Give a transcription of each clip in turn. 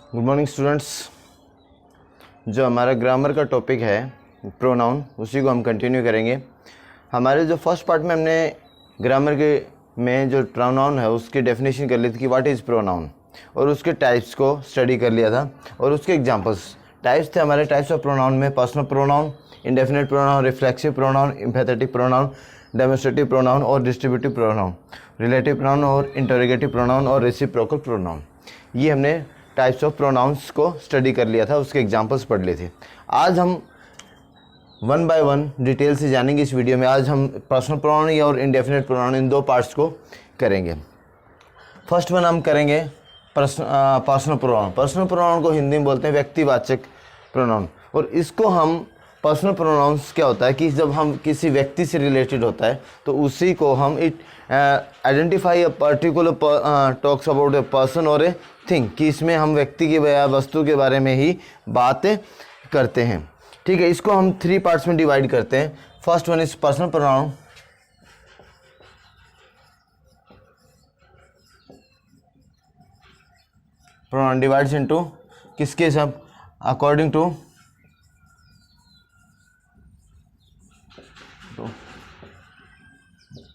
Good morning students. जो हमारा grammar का टॉपिक है प्रोनाउन, उसी को हम कंटिन्यू करेंगे। हमारे जो फर्स्ट पार्ट में हमने ग्रामर के में जो प्रोनाउन है उसकी डेफिनेशन कर ली थी कि व्हाट इज़ प्रोनाउन, और उसके टाइप्स को स्टडी कर लिया था और उसके एग्जांपल्स। टाइप्स थे हमारे टाइप्स ऑफ प्रोनाउन में personal pronoun, indefinite pronoun, reflexive pronoun, एम्फैटिक pronoun, demonstrative pronoun और डिस्ट्रीब्यूटिव प्रोनाउन, रिलेटिव प्रोनाउन और इंटरोगेटिव प्रोनाउन और रेसिप्रोकल प्रोनाउन। ये हमने टाइप्स ऑफ प्रोनाउंस को स्टडी कर लिया था, उसके एग्जांपल्स पढ़ लिए थे। आज हम वन बाय वन डिटेल से जानेंगे इस वीडियो में। आज हम पर्सनल प्रोनाउन और इंडेफिनिट प्रोनाउन इन दो पार्ट्स को करेंगे। फर्स्ट वन हम करेंगे पर्सनल प्रोनाउन। पर्सनल प्रोनाउन को हिंदी में बोलते हैं व्यक्तिवाचक प्रोनाउन, और इसको हम पर्सनल प्रोनाउंस क्या होता है कि जब हम किसी व्यक्ति से रिलेटेड होता है तो उसी को हम it identify a particular talks about a person और ए थिंग, कि इसमें हम व्यक्ति के या वस्तु के बारे में ही बात करते हैं। ठीक है, इसको हम 3 पार्ट्स में डिवाइड करते हैं। First one is personal pronoun. Pronoun divides into किसके सब according two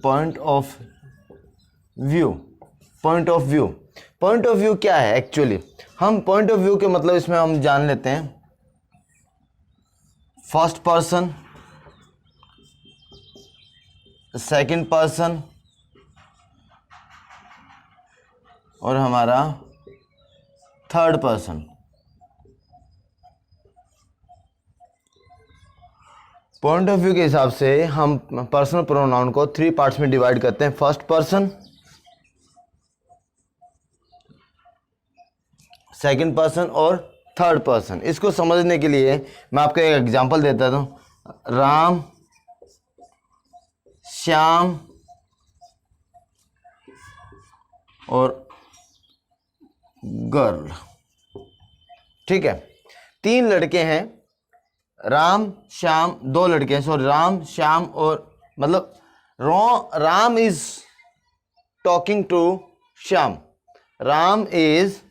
point of view. Point of view, point of view क्या है एक्चुअली? हम पॉइंट ऑफ व्यू के मतलब इसमें हम जान लेते हैं। फर्स्ट पर्सन, सेकंड पर्सन और हमारा third person. Point of view के हिसाब से हम पर्सनल प्रोनाउन को 3 पार्ट्स में डिवाइड करते हैं। फर्स्ट पर्सन, सेकंड पर्सन और थर्ड पर्सन। इसको समझने के लिए मैं आपको एक एग्जांपल देता हूं। राम, श्याम और गर्ल। ठीक है, 3 लड़के हैं। राम, श्याम, 2 लड़के हैं। सो राम, श्याम और मतलब Ram is talking to Shyam. Ram is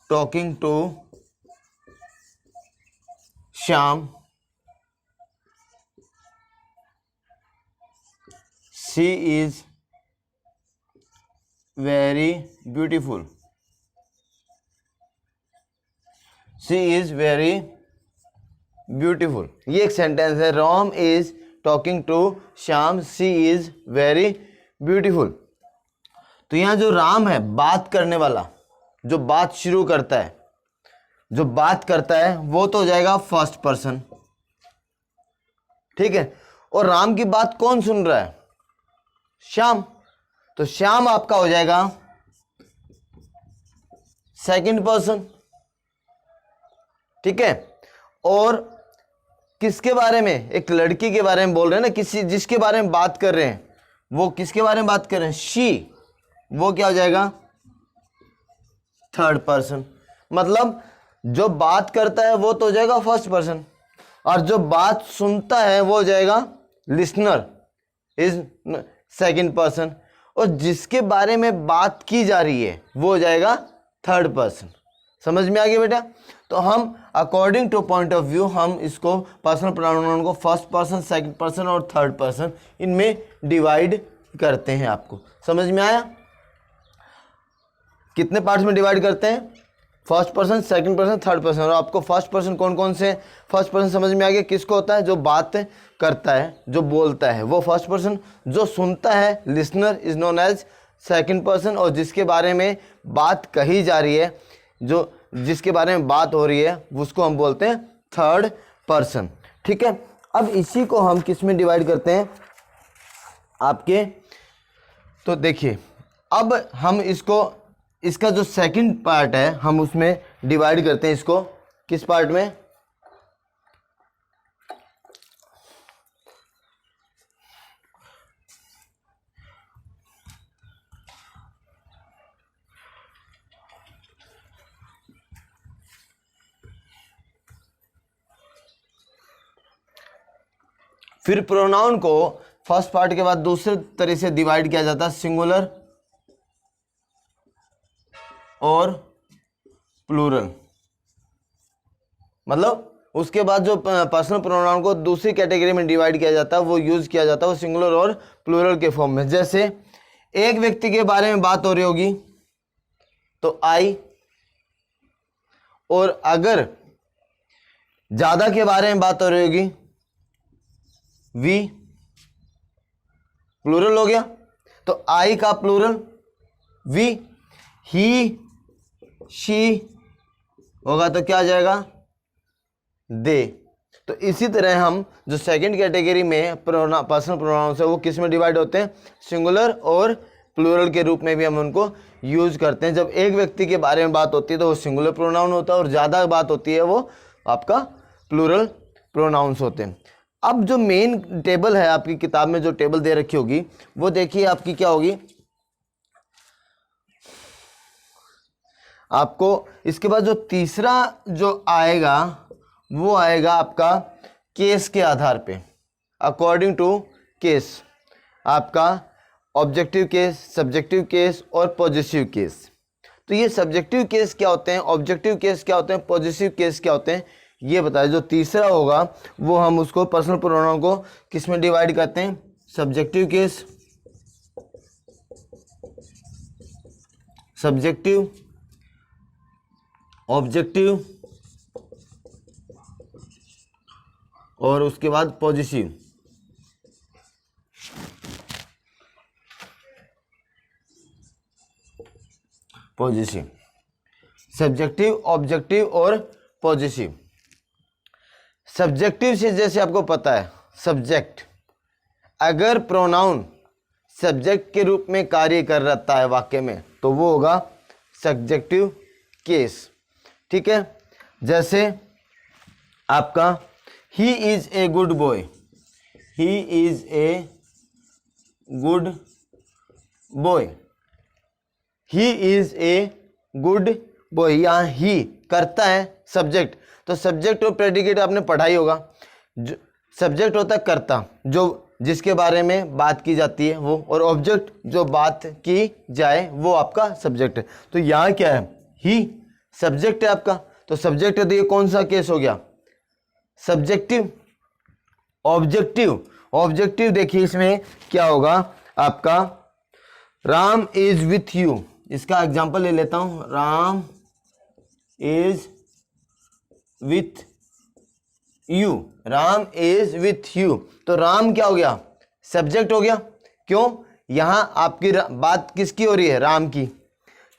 talking to Shyam. She is very beautiful. She is very beautiful. ये एक सेंटेंस है। Ram is talking to Shyam, she is very beautiful. तो यहां जो राम है, बात करने वाला, जो बात शुरू करता है, जो बात करता है वो तो हो जाएगा फर्स्ट पर्सन। ठीक है, और राम की बात कौन सुन रहा है? श्याम। तो श्याम आपका हो जाएगा सेकंड पर्सन। ठीक है, और किसके बारे में? एक लड़की के बारे में बोल रहे हैं ना, किसी जिसके बारे में बात कर रहे हैं, वो किसके बारे में बात कर रहे हैं? शी। वो क्या हो जाएगा? Third person. मतलब जो बात करता है वो तो हो जाएगा फर्स्ट पर्सन, और जो बात सुनता है वो हो जाएगा लिसनर, इज सेकंड पर्सन, और जिसके बारे में बात की जा रही है वो हो जाएगा थर्ड पर्सन। समझ में आ गया बेटा? तो हम according two point of view हम इसको पर्सनल प्रोनाउन को फर्स्ट पर्सन, सेकंड पर्सन और थर्ड पर्सन इनमें डिवाइड करते हैं। आपको समझ में आया? कितने पार्ट्स में डिवाइड करते हैं? First person, second person, third person. और आपको फर्स्ट पर्सन कौन कौन से? फर्स्ट पर्सन समझ में आ गया किसको होता है? जो बात करता है, जो बोलता है वो फर्स्ट पर्सन। जो सुनता है, listener, is known as second person, और जिसके बारे में बात कही जा रही है, जो जिसके बारे में बात हो रही है, उसको हम बोलते हैं थर्ड पर्सन। ठीक है, अब इसी को हम किस में डिवाइड करते हैं आपके? तो देखिए, अब हम इसका जो सेकंड पार्ट है हम उसमें डिवाइड करते हैं। इसको किस पार्ट में? फिर प्रोनाउन को फर्स्ट पार्ट के बाद दूसरे तरह से डिवाइड किया जाता है, सिंगुलर और प्लूरल। मतलब उसके बाद जो पर्सनल प्रोनाउन को दूसरी कैटेगरी में डिवाइड किया जाता है वो यूज किया जाता है वो सिंगुलर और प्लूरल के फॉर्म में। जैसे एक व्यक्ति के बारे में बात हो रही होगी तो आई, और अगर ज्यादा के बारे में बात हो रही होगी वी, प्लूरल हो गया। तो आई का प्लूरल वी, ही शी होगा तो क्या आ जाएगा दे। तो इसी तरह हम जो सेकंड कैटेगरी में पर्सनल प्रोनाउंस है वो किस में डिवाइड होते हैं, सिंगुलर और प्लूरल के रूप में भी हम उनको यूज करते हैं। जब एक व्यक्ति के बारे में बात होती है तो वो सिंगुलर प्रोनाउन होता है और ज़्यादा बात होती है वो आपका प्लूरल प्रोनाउंस होते हैं। अब जो मेन टेबल है आपकी किताब में, जो टेबल दे रखी होगी वो देखिए आपकी क्या होगी। आपको इसके बाद जो तीसरा जो आएगा वो आएगा आपका केस के आधार पे, अकॉर्डिंग टू केस। आपका ऑब्जेक्टिव केस, सब्जेक्टिव केस और पॉजिटिव केस। तो ये सब्जेक्टिव केस क्या होते हैं, ऑब्जेक्टिव केस क्या होते हैं, पॉजिटिव केस क्या होते हैं, ये बताए। जो तीसरा होगा वो हम उसको पर्सनल प्रोनाउन को किस में डिवाइड करते हैं, सब्जेक्टिव केस, सब्जेक्टिव, ऑब्जेक्टिव और उसके बाद पॉजिटिव। पॉजिटिव, सब्जेक्टिव, ऑब्जेक्टिव और पॉजिटिव। सब्जेक्टिव से जैसे आपको पता है सब्जेक्ट, अगर प्रोनाउन सब्जेक्ट के रूप में कार्य कर रहता है वाक्य में तो वो होगा सब्जेक्टिव केस। ठीक है, जैसे आपका he is a good boy, he is a good boy, he is a good boy. यहाँ ही करता है सब्जेक्ट, तो सब्जेक्ट और प्रेडिकेट आपने पढ़ा ही होगा। जो सब्जेक्ट होता है कर्ता, जो जिसके बारे में बात की जाती है वो, और ऑब्जेक्ट जो बात की जाए वो आपका सब्जेक्ट है। तो यहाँ क्या है, ही सब्जेक्ट है आपका, तो सब्जेक्ट है तो ये कौन सा केस हो गया, सब्जेक्टिव। ऑब्जेक्टिव, ऑब्जेक्टिव देखिए इसमें क्या होगा आपका, राम इज विथ यू। इसका एग्जांपल ले लेता हूं, Ram is with you, Ram is with you. तो राम क्या हो गया, सब्जेक्ट हो गया। क्यों, यहां आपकी बात किसकी हो रही है, राम की।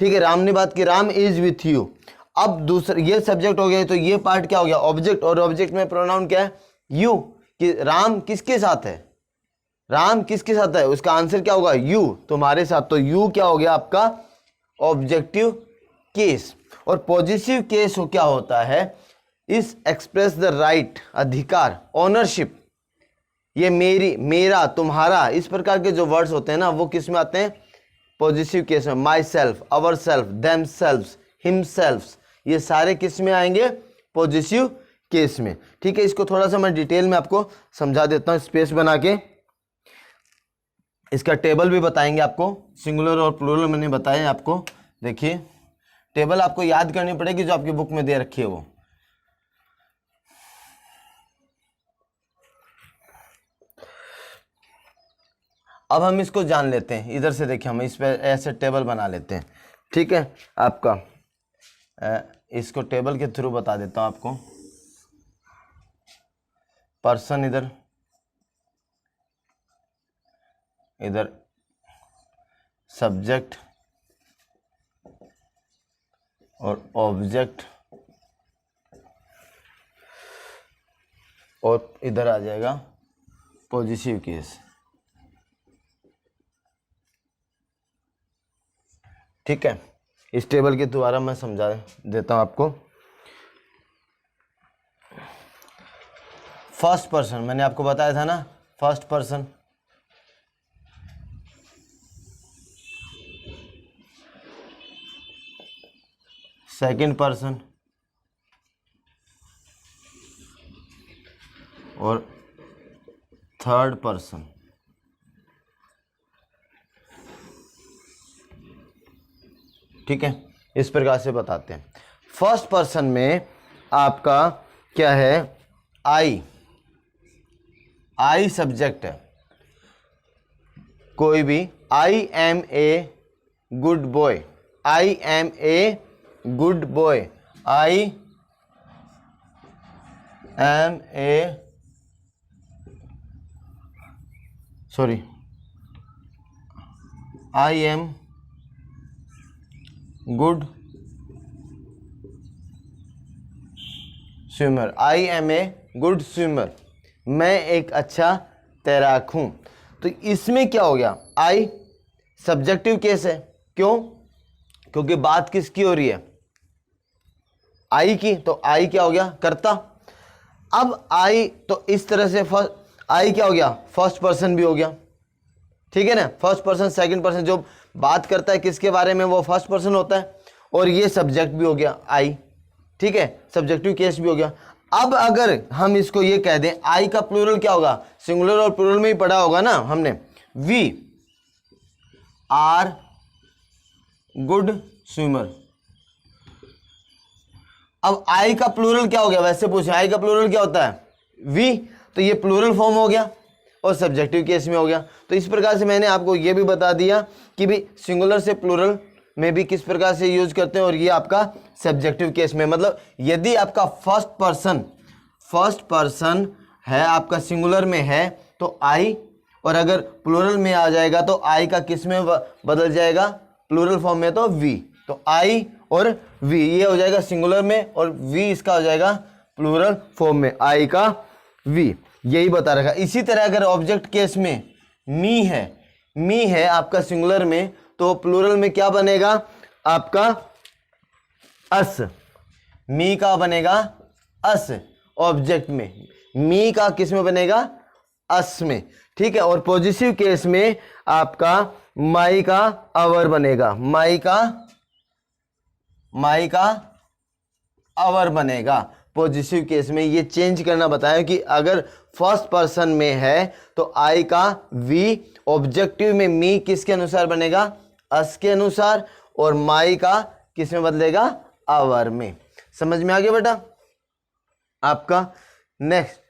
ठीक है, राम ने बात की, राम इज विथ यू। अब दूसरा ये सब्जेक्ट हो गया तो ये पार्ट क्या हो गया, ऑब्जेक्ट। और ऑब्जेक्ट में प्रोनाउन क्या है, यू, कि राम किसके साथ है, राम किसके साथ है, उसका आंसर क्या होगा, यू, तुम्हारे साथ। तो यू क्या हो गया आपका ऑब्जेक्टिव केस। और पॉजिटिव केस क्या होता है, इस एक्सप्रेस द राइट, अधिकार, ओनरशिप। ये मेरी, मेरा, तुम्हारा, इस प्रकार के जो वर्ड्स होते हैं ना वो किस में आते हैं, पॉजिटिव केस में। My self, our self, them self, him self, ये सारे किस में आएंगे, पॉजिटिव केस में। ठीक है, इसको थोड़ा सा मैं डिटेल में आपको समझा देता हूं स्पेस बना के। इसका टेबल भी बताएंगे आपको, सिंगुलर और प्लूरल मैंने बताए आपको। देखिए टेबल आपको याद करनी पड़ेगी जो आपकी बुक में दे रखी है वो। अब हम इसको जान लेते हैं, इधर से देखिए हम इस पे ऐसे टेबल बना लेते हैं। ठीक है, आपका इसको टेबल के थ्रू बता देता हूं आपको। पर्सन इधर, इधर सब्जेक्ट और ऑब्जेक्ट, और इधर आ जाएगा पॉजिटिव केस। ठीक है, इस टेबल के द्वारा मैं समझा देता हूं आपको। फर्स्ट पर्सन मैंने आपको बताया था ना, फर्स्ट पर्सन, सेकंड पर्सन और थर्ड पर्सन। ठीक है, इस प्रकार से बताते हैं। फर्स्ट पर्सन में आपका क्या है, आई सब्जेक्ट है, कोई भी I am a good boy, I am a good boy, I am a sorry I am good swimmer, I am a good swimmer, मैं एक अच्छा तैराक हूं। तो इसमें क्या हो गया, आई सब्जेक्टिव केस है, क्यों, क्योंकि बात किसकी हो रही है, आई की, तो आई क्या हो गया, कर्ता। अब आई तो इस तरह से आई क्या हो गया, फर्स्ट पर्सन भी हो गया, ठीक है ना, फर्स्ट पर्सन सेकंड पर्सन, जो बात करता है किसके बारे में वो फर्स्ट पर्सन होता है, और ये सब्जेक्ट भी हो गया आई, ठीक है, सब्जेक्टिव केस भी हो गया। अब अगर हम इसको ये कह दें, आई का प्लूरल क्या होगा, सिंगुलर और प्लूरल में ही पढ़ा होगा ना हमने, वी आर गुड स्विमर। अब आई का प्लूरल क्या हो गया, वैसे पूछे आई का प्लूरल क्या होता है, वी, तो ये प्लूरल फॉर्म हो गया और सब्जेक्टिव केस में हो गया। तो इस प्रकार से मैंने आपको ये भी बता दिया कि भी सिंगुलर से प्लूरल में भी किस प्रकार से यूज करते हैं, और ये आपका सब्जेक्टिव केस में, मतलब यदि आपका फर्स्ट पर्सन है आपका सिंगुलर में है तो आई, और अगर प्लूरल में आ जाएगा तो आई का किस में बदल जाएगा, प्लूरल फॉर्म में, तो वी, तो आई और वी ये हो जाएगा सिंगुलर में, और वी इसका हो जाएगा प्लूरल फॉर्म में, आई का वी, यही बता रखा। इसी तरह अगर ऑब्जेक्ट केस में मी है आपका सिंगुलर में, तो प्लूरल में क्या बनेगा आपका, अस, मी का बनेगा अस, ऑब्जेक्ट में मी का किस में बनेगा, अस में, ठीक है। और पॉजिटिव केस में आपका माई का अवर बनेगा, माई का अवर बनेगा पॉजिटिव केस में। ये चेंज करना बताया कि अगर फर्स्ट पर्सन में है तो आई का वी, ऑब्जेक्टिव में मी किसके अनुसार बनेगा, अस के अनुसार, और माई का किस में बदलेगा, अवर में। समझ में आ गया बेटा आपका। नेक्स्ट,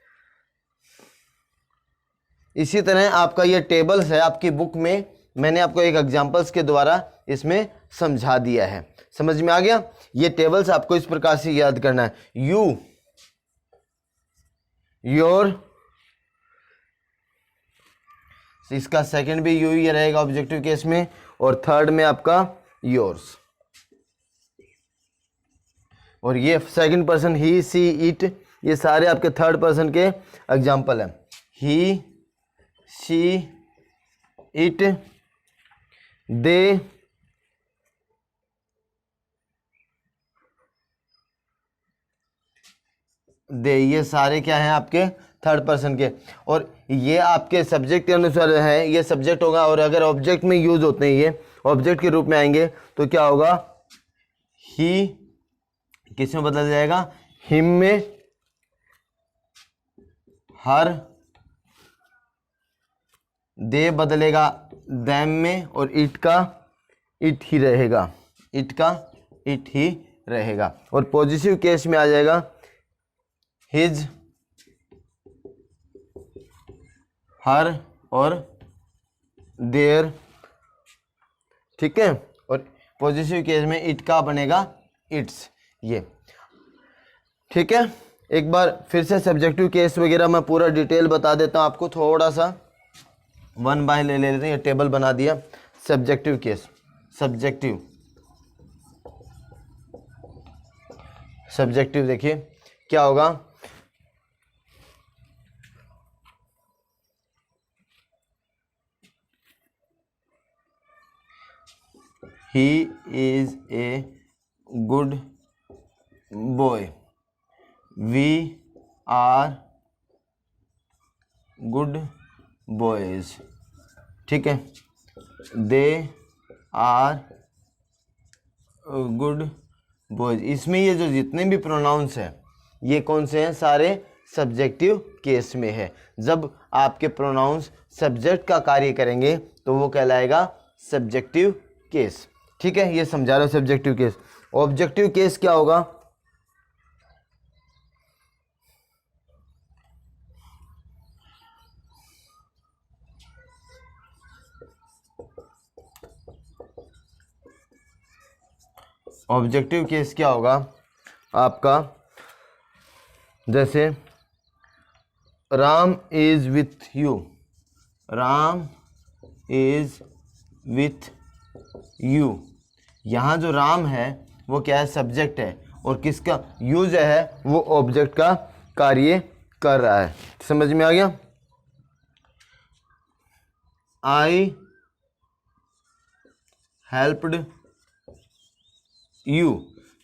इसी तरह आपका ये टेबल्स है आपकी बुक में, मैंने आपको एक एग्जांपल्स के द्वारा इसमें समझा दिया है। समझ में आ गया। ये टेबल्स आपको इस प्रकार से याद करना है, यू, योर, इसका सेकंड भी यू ही रहेगा ऑब्जेक्टिव केस में, और थर्ड में आपका योर्स। और ये second person he, she, it, ये सारे आपके थर्ड पर्सन के एग्जाम्पल हैं। ही, सी, इट, दे, ये सारे क्या हैं आपके थर्ड पर्सन के, और ये आपके सब्जेक्ट के अनुसार है, ये सब्जेक्ट होगा, और अगर ऑब्जेक्ट में यूज होते हैं, ये ऑब्जेक्ट के रूप में आएंगे तो क्या होगा, ही किस में बदल जाएगा, हिम में, हर, दे बदलेगा दैम में, और इट का इट ही रहेगा, इट का इट ही रहेगा। और पॉजिटिव केस में आ जाएगा हिज, हर और देयर, ठीक है। और पॉजिटिव केस में इट का बनेगा इट्स, ये ठीक है। एक बार फिर से सब्जेक्टिव केस वगैरह मैं पूरा डिटेल बता देता हूँ आपको, थोड़ा सा 1 बाय ले लेते हैं, ये टेबल बना दिया। सब्जेक्टिव केस, सब्जेक्टिव देखिए क्या होगा, he is a good boy, we are good boys, ठीक है। they are good boys, इसमें ये जो जितने भी प्रोनाउंस हैं ये कौन से हैं, सारे सब्जेक्टिव केस में है। जब आपके प्रोनाउंस सब्जेक्ट का कार्य करेंगे तो वो कहलाएगा सब्जेक्टिव केस। ठीक है, ये समझा रहा हूँ सब्जेक्टिव केस। ऑब्जेक्टिव केस क्या होगा? ऑब्जेक्टिव केस क्या होगा आपका? जैसे Ram is with you, Ram is with you. यहाँ जो राम है वो क्या है? सब्जेक्ट है, और किसका? यू जो है वो ऑब्जेक्ट का कार्य कर रहा है। समझ में आ गया? आई हेल्प्ड यू,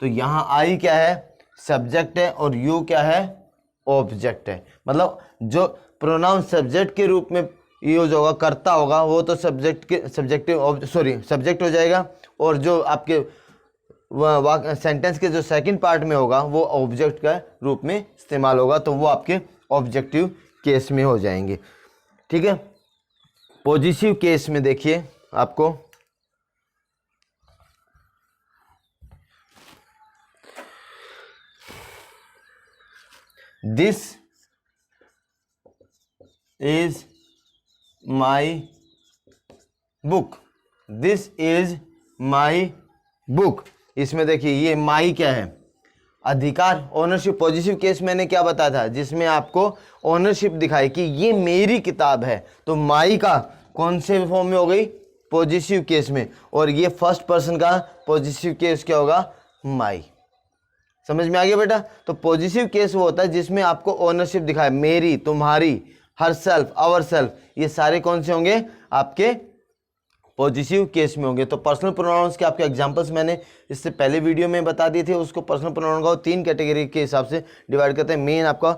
तो यहाँ आई क्या है? सब्जेक्ट है, और यू क्या है? ऑब्जेक्ट है। मतलब जो प्रोनाउन सब्जेक्ट के रूप में यूज होगा, करता होगा, वो तो सब्जेक्ट के सब्जेक्ट हो जाएगा, और जो आपके सेंटेंस के जो सेकंड पार्ट में होगा वो ऑब्जेक्ट का रूप में इस्तेमाल होगा, तो वो आपके ऑब्जेक्टिव केस में हो जाएंगे। ठीक है, पॉजिटिव केस में देखिए आपको this is my book, this is my book. इसमें देखिए ये माई क्या है? अधिकार, ओनरशिप। पॉजिटिव केस मैंने क्या बताया था? जिसमें आपको ओनरशिप दिखाई कि ये मेरी किताब है, तो माई का कौन से फॉर्म में हो गई? पॉजिटिव केस में। और ये फर्स्ट पर्सन का पॉजिटिव केस क्या होगा? माई। समझ में आ गया बेटा? तो पॉजिटिव केस वो होता है जिसमें आपको ओनरशिप दिखाए, मेरी, तुम्हारी, हर सेल्फ, आवर सेल्फ। ये सारे कौन से होंगे? आपके पॉजिटिव केस में होंगे। तो पर्सनल प्रोनाउंस के आपके एग्जांपल्स मैंने इससे पहले वीडियो में बता दिए थे। उसको पर्सनल प्रोनाउन को 3 कैटेगरी के हिसाब से डिवाइड करते हैं। मेन आपका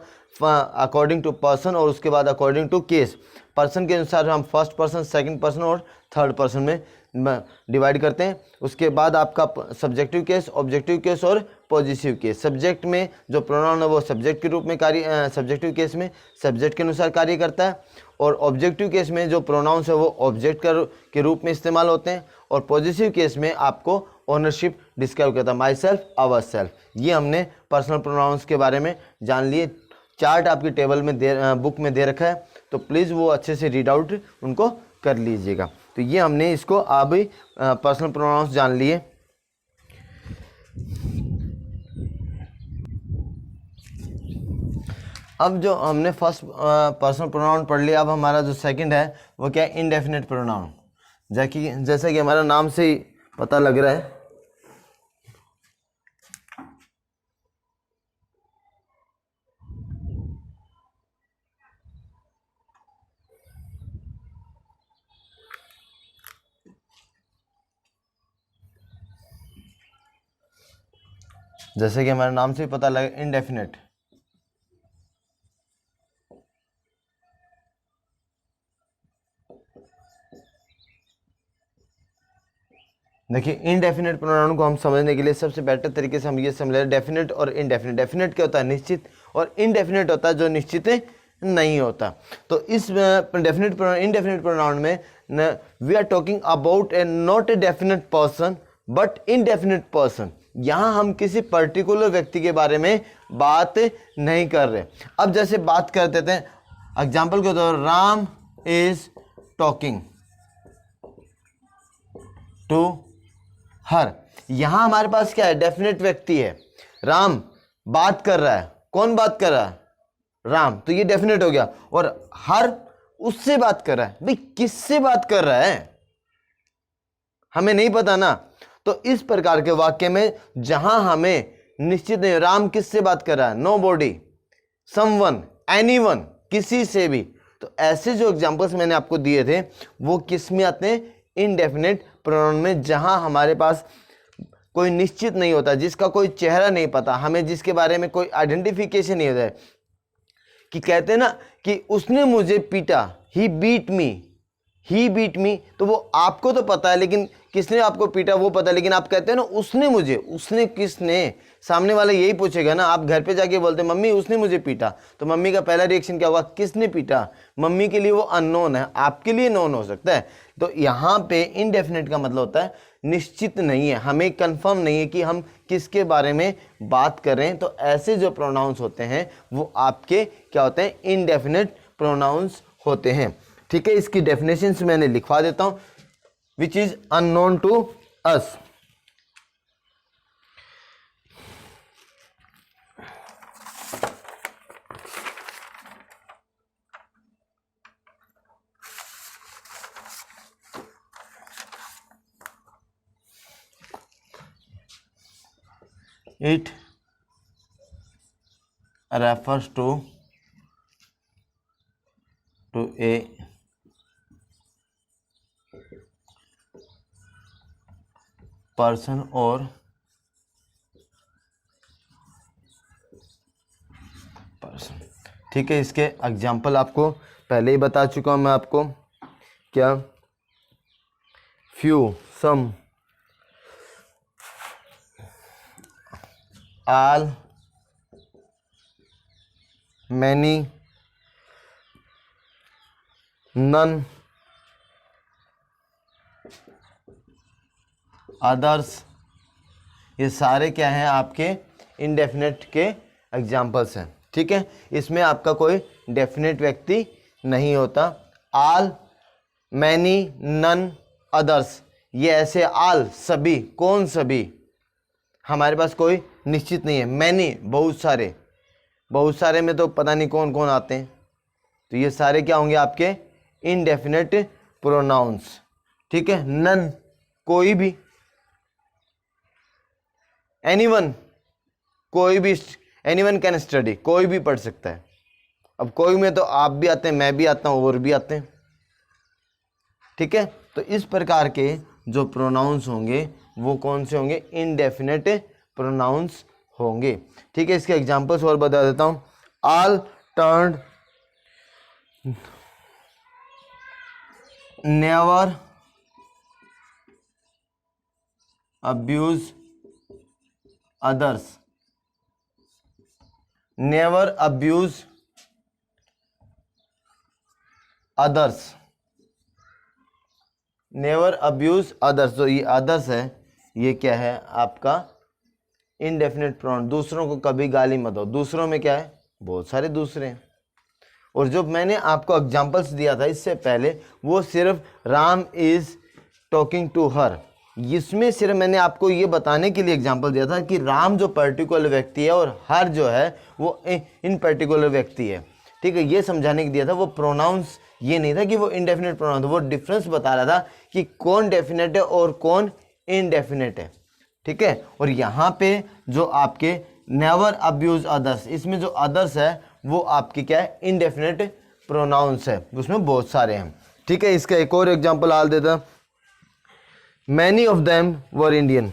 अकॉर्डिंग टू पर्सन, और उसके बाद अकॉर्डिंग टू केस। पर्सन के अनुसार हम फर्स्ट पर्सन, सेकंड पर्सन और थर्ड पर्सन में डिवाइड करते हैं। उसके बाद आपका सब्जेक्टिव केस, ऑब्जेक्टिव केस और पॉजिटिव केस। सब्जेक्ट में जो प्रोनाउन है वो सब्जेक्ट के रूप में कार्य, सब्जेक्टिव केस में सब्जेक्ट के अनुसार कार्य करता है, और ऑब्जेक्टिव केस में जो प्रोनाउंस है वो ऑब्जेक्ट के रूप में इस्तेमाल होते हैं, और पॉजिटिव केस में आपको ओनरशिप डिस्क्राइब करता है, माई सेल्फ, आवर सेल्फ। ये हमने पर्सनल प्रोनाउंस के बारे में जान लिए। चार्ट आपकी टेबल में बुक में दे रखा है, तो प्लीज़ वो अच्छे से रीड आउट उनको कर लीजिएगा। तो ये हमने इसको अब पर्सनल प्रोनाउंस जान लिए। अब जो हमने फर्स्ट पर्सनल प्रोनाउन पढ़ लिया, अब हमारा जो सेकंड है वो क्या है? Indefinite pronoun. जैसा कि हमारा नाम से ही पता लग रहा है, जैसे कि हमारे नाम से ही पता लगे, इनडेफिनेट। देखिए इनडेफिनेट प्रोनाउन को हम समझने के लिए सबसे बेटर तरीके से हम ये समझ लें डेफिनेट और इनडेफिनेट। डेफिनेट क्या होता है? निश्चित, और इनडेफिनेट होता है जो निश्चित नहीं होता। तो इस डेफिनेट इनडेफिनेट प्रोनाउन में we are talking about a not a definite person but indefinite person. यहाँ हम किसी पर्टिकुलर व्यक्ति के बारे में बात नहीं कर रहे। अब जैसे बात कर देते हैं एग्जाम्पल के तौर, Ram is talking to her. यहां हमारे पास क्या है? डेफिनेट व्यक्ति है, राम बात कर रहा है। कौन बात कर रहा है? राम। तो ये डेफिनेट हो गया। और हर उससे बात कर रहा है। भाई किससे बात कर रहा है? हमें नहीं पता ना। तो इस प्रकार के वाक्य में जहां हमें निश्चित नहीं, राम किससे बात कर रहा है? नो बॉडी, समवन, एनीवन, किसी से भी। तो ऐसे जो एग्जांपल्स मैंने आपको दिए थे वो किस में आते हैं? इनडेफिनेट प्रोनाउन में, जहां हमारे पास कोई निश्चित नहीं होता, जिसका कोई चेहरा नहीं पता, हमें जिसके बारे में कोई आइडेंटिफिकेशन नहीं होता है। कि कहते हैं ना कि उसने मुझे पीटा, ही बीट मी, ही बीट मी, तो वो आपको तो पता है लेकिन किसने आपको पीटा वो पता है, लेकिन आप कहते हैं ना उसने मुझे, उसने किसने, सामने वाला यही पूछेगा ना। आप घर पे जाके बोलते हैं मम्मी उसने मुझे पीटा, तो मम्मी का पहला रिएक्शन क्या होगा, किसने पीटा। मम्मी के लिए वो अननोन है, आपके लिए नोन हो सकता है। तो यहाँ पे इनडेफिनेट का मतलब होता है निश्चित नहीं है, हमें कंफर्म नहीं है कि हम किसके बारे में बात कर रहे हैं। तो ऐसे जो प्रोनाउंस होते हैं वो आपके क्या होते हैं, इनडेफिनेट प्रोनाउंस होते हैं। ठीक है, इसकी डेफिनेशंस मैंने लिखवा देता हूं, which is unknown to us. It refers to a person or person। ठीक है, इसके एग्जाम्पल आपको पहले ही बता चुका हूं मैं आपको, क्या, few, some, all, many, none, others। ये सारे क्या हैं, आपके इनडेफिनेट के एग्जाम्पल्स हैं। ठीक है, इसमें आपका कोई डेफिनेट व्यक्ति नहीं होता। ऑल, मैनी, नन, अदर्स, ये ऐसे ऑल सभी, कौन सभी, हमारे पास कोई निश्चित नहीं है। मैनी बहुत सारे, बहुत सारे में तो पता नहीं कौन कौन आते हैं। तो ये सारे क्या होंगे आपके इनडेफिनेट प्रोनाउंस। ठीक है, नन कोई भी, एनीवन कोई भी, एनीवन कैन स्टडी कोई भी पढ़ सकता है। अब कोई में तो आप भी आते हैं, मैं भी आता हूँ, और भी आते हैं। ठीक है, तो इस प्रकार के जो प्रोनाउंस होंगे वो कौन से होंगे, इनडेफिनेट प्रोनाउंस होंगे। ठीक है, इसके एग्जांपल्स और बता देता हूँ। All turned, never abuse others, never abuse others, never abuse others. जो ये अदर्स है ये क्या है आपका इनडेफिनेट प्रोनाउन, दूसरों को कभी गाली मत दो। दूसरों में क्या है, बहुत सारे दूसरे हैं। और जो मैंने आपको एग्जांपल्स दिया था इससे पहले, वो सिर्फ Ram is talking to her, इसमें सिर्फ मैंने आपको ये बताने के लिए एग्जांपल दिया था कि राम जो पर्टिकुलर व्यक्ति है और हर जो है वो इन पर्टिकुलर व्यक्ति है। ठीक है, ये समझाने के दिया था। वो प्रोनाउंस ये नहीं था कि वो इनडेफिनेट प्रोनाउन था, वो डिफरेंस बता रहा था कि कौन डेफिनेट है और कौन इनडेफिनेट है। ठीक है, और यहाँ पे जो आपके नेवर अब्यूज अदर्स, इसमें जो अदर्स है वो आपकी क्या है, इनडेफिनेट प्रोनाउंस है, उसमें बहुत सारे हैं। ठीक है, इसका एक और एग्जांपल हाल देता, many of them were Indian,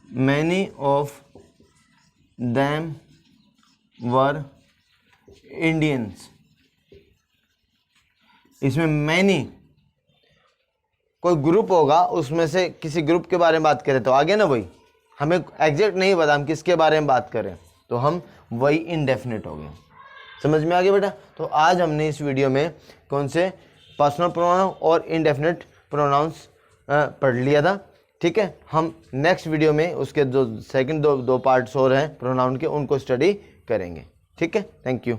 many of them were Indians. इसमें मैनी कोई ग्रुप होगा, उसमें से किसी ग्रुप के बारे में बात करें तो आगे ना वही, हमें एग्जैक्ट नहीं पता हम किसके बारे में बात करें, तो हम वही इनडेफिनेट हो गए। समझ में आ गया बेटा। तो आज हमने इस वीडियो में कौन से पर्सनल प्रोनाउन और इनडेफिनेट प्रोनाउंस पढ़ लिया था। ठीक है, हम नेक्स्ट वीडियो में उसके जो सेकंड दो पार्ट्स और हैं प्रोनाउन के, उनको स्टडी करेंगे। ठीक है, थैंक यू।